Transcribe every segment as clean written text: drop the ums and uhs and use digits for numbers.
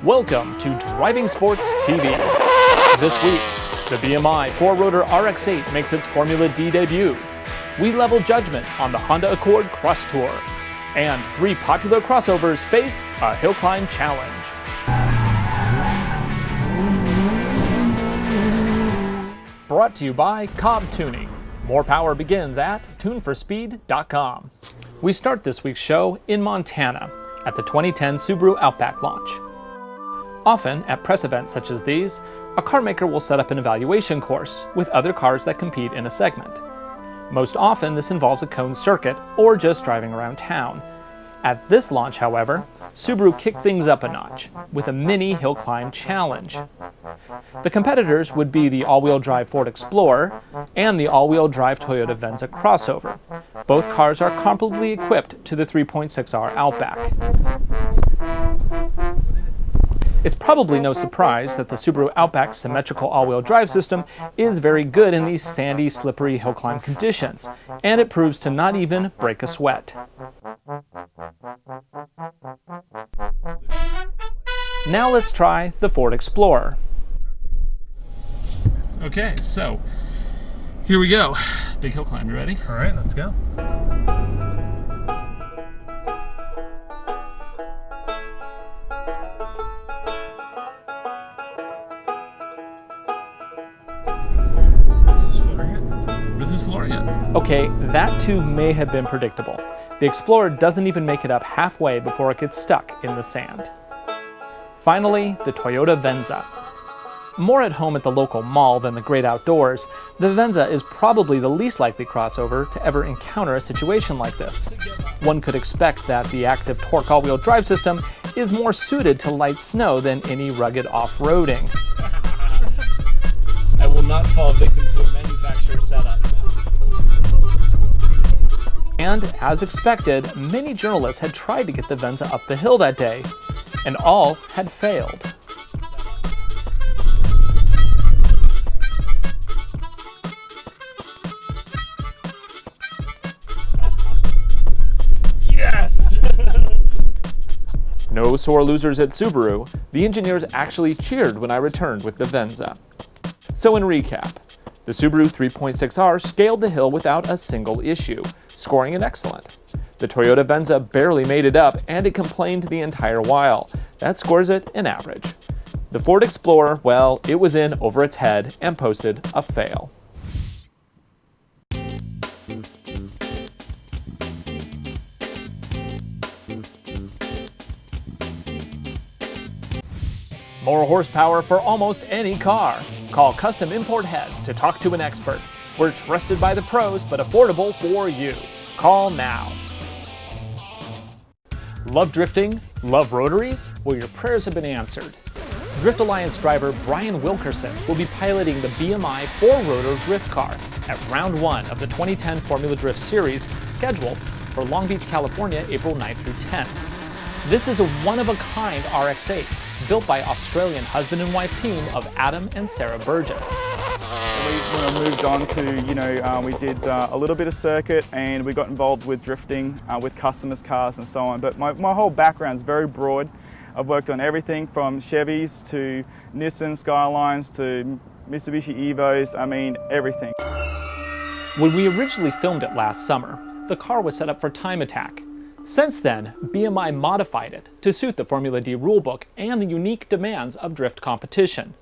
Welcome to Driving Sports TV. This week, the BMI 4-Rotor RX-8 makes its Formula D debut. We level judgment on the Honda Crosstour. And 3 popular crossovers face a Hillclimb challenge. Brought to you by Cobb Tuning. More power begins at tuneforspeed.com. We start this week's show in Montana at the 2010 Subaru Outback launch. Often, at press events such as these, a car maker will set up an evaluation course with other cars that compete in a segment. Most often, this involves a cone circuit or just driving around town. At this launch, however, Subaru kicked things up a notch with a mini Hillclimb challenge. The competitors would be the all-wheel drive Ford Explorer and the all-wheel drive Toyota Venza crossover. Both cars are comparably equipped to the 3.6R Outback. It's probably no surprise that the Subaru Outback's symmetrical all-wheel drive system is very good in these sandy, slippery Hillclimb conditions, and it proves to not even break a sweat. Now let's try the Ford Explorer. Okay, so here we go. Big Hillclimb, you ready? All right, let's go. This is flooring it. Okay, that too may have been predictable. The Explorer doesn't even make it up halfway before it gets stuck in the sand. Finally, the Toyota Venza. More at home at the local mall than the great outdoors, the Venza is probably the least likely crossover to ever encounter a situation like this. One could expect that the active torque all-wheel drive system is more suited to light snow than any rugged off-roading. I will not fall victim to a manufacturer setup. And as expected, many journalists had tried to get the Venza up the hill that day, and all had failed. Yes! No sore losers at Subaru. The engineers actually cheered when I returned with the Venza. So in recap, the Subaru 3.6R scaled the hill without a single issue, scoring an excellent. The Toyota Venza barely made it up, and it complained the entire while. That scores it an average. The Ford Explorer, well, it was in over its head and posted a fail. More horsepower for almost any car. Call Custom Import Heads to talk to an expert. We're trusted by the pros, but affordable for you. Call now. Love drifting? Love rotaries? Well, your prayers have been answered. Drift Alliance driver Brian Wilkerson will be piloting the BMI 4-Rotor drift car at round 1 of the 2010 Formula Drift Series, scheduled for Long Beach, California, April 9th through 10th. This is a one-of-a-kind RX-8. Built by Australian husband and wife team of Adam and Sarah Burgess. When I moved on to, we did a little bit of circuit and we got involved with drifting with customers' cars and so on. But my whole background is very broad. I've worked on everything from Chevys to Nissan Skylines to Mitsubishi Evos, I mean everything. When we originally filmed it last summer, the car was set up for time attack. Since then, BMI modified it to suit the Formula D rulebook and the unique demands of drift competition.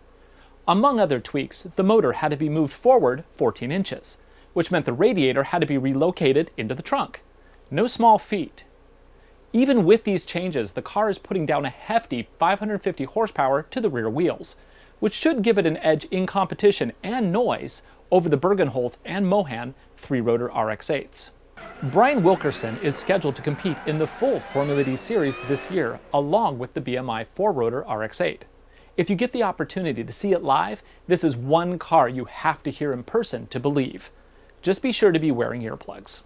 Among other tweaks, the motor had to be moved forward 14 inches, which meant the radiator had to be relocated into the trunk. No small feat. Even with these changes, the car is putting down a hefty 550 horsepower to the rear wheels, which should give it an edge in competition and noise over the Bergenholz and Mohan 3-Rotor RX-8s. Brian Wilkerson is scheduled to compete in the full Formula D series this year, along with the BMI 4-Rotor RX-8. If you get the opportunity to see it live, this is one car you have to hear in person to believe. Just be sure to be wearing earplugs.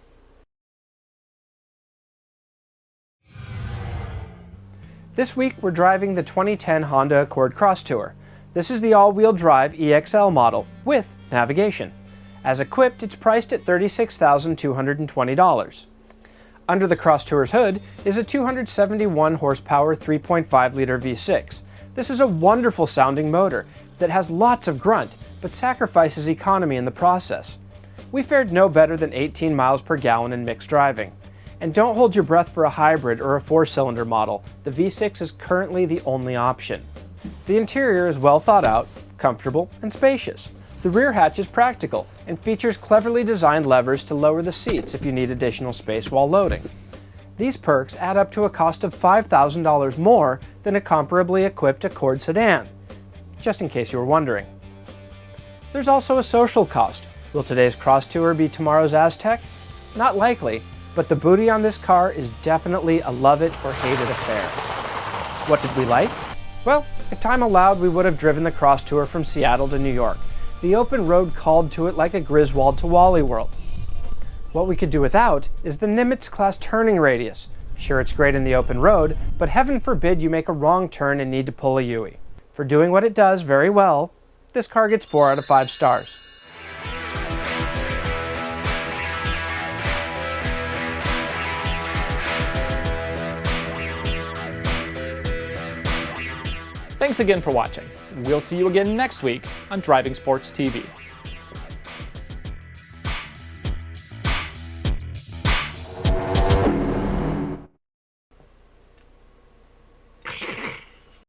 This week we're driving the 2010 Honda Crosstour. This is the all-wheel drive EXL model with navigation. As equipped, it's priced at $36,220. Under the Crosstour's hood is a 271 horsepower 3.5 liter V6, This is a wonderful sounding motor that has lots of grunt, but sacrifices economy in the process. We fared no better than 18 miles per gallon in mixed driving. And don't hold your breath for a hybrid or a 4-cylinder model. The V6 is currently the only option. The interior is well thought out, comfortable, and spacious. The rear hatch is practical and features cleverly designed levers to lower the seats if you need additional space while loading. These perks add up to a cost of $5,000 more than a comparably equipped Accord sedan, just in case you were wondering. There's also a social cost. Will today's Crosstour be tomorrow's Aztec? Not likely, but the booty on this car is definitely a love it or hate it affair. What did we like? Well, if time allowed, we would have driven the Crosstour from Seattle to New York. The open road called to it like a Griswold to Wally World. What we could do without is the Nimitz-class turning radius. Sure, it's great in the open road, but heaven forbid you make a wrong turn and need to pull a U-ey. For doing what it does very well, this car gets 4 out of 5 stars. Thanks again for watching. We'll see you again next week on Driving Sports TV.